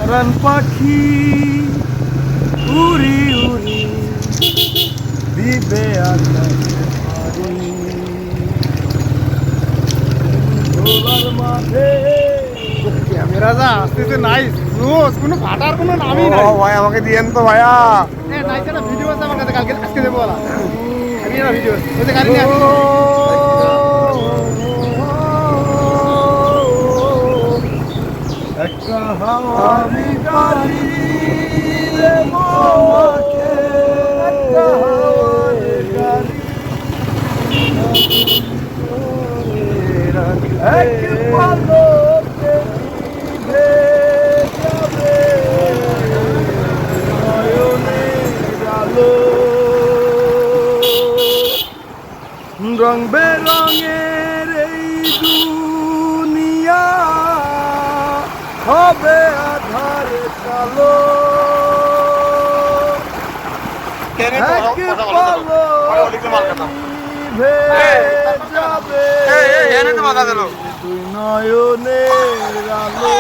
প্রাণ পাখি উড়ি উড়ি দিবে আকাশে পাড়ি দোলার মাঝে ক্যামেরা যা আসতেছে নাইস রোজ কোনো ফাটার কোনো নামই নাই। ভাই আমাকে দিয়েন তো ভাইয়া। নাইস একটা ভিডিও আছে আমার কাছে, কালকে আজকে দেবো বলা আমি একটা ভিডিও ওই যে গাড়ি নিয়ে একটা হাওয়ারি গাড়ি তোমাকে একটা হাওয়ারি গাড়ি এক পলকে নিভে যাবে নয়নের আলো রং বেরঙের এই দুনিয়া হবে আধারে কালো এক পলকে নিভে যাবে দুই নয়নের আলো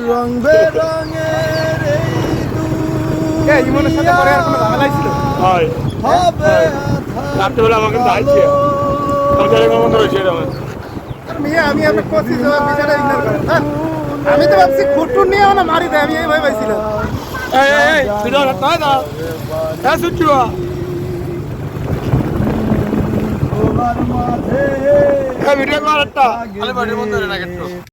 রং বেরঙের এই দুনিয়া হবে রাত্রেবেলা আমাকে দাইছে আমি আপনার কোচিং বিচারে ইগনোর করেন হ্যাঁ আমি তো ভাবছি খুটুন নিয়ে না মারি দেয় আমি এইভাবে পাইছিলাম ভিডিও নয় না হ্যাঁ সুচুয়া তোমার মাঝে ভিডিও কর একটা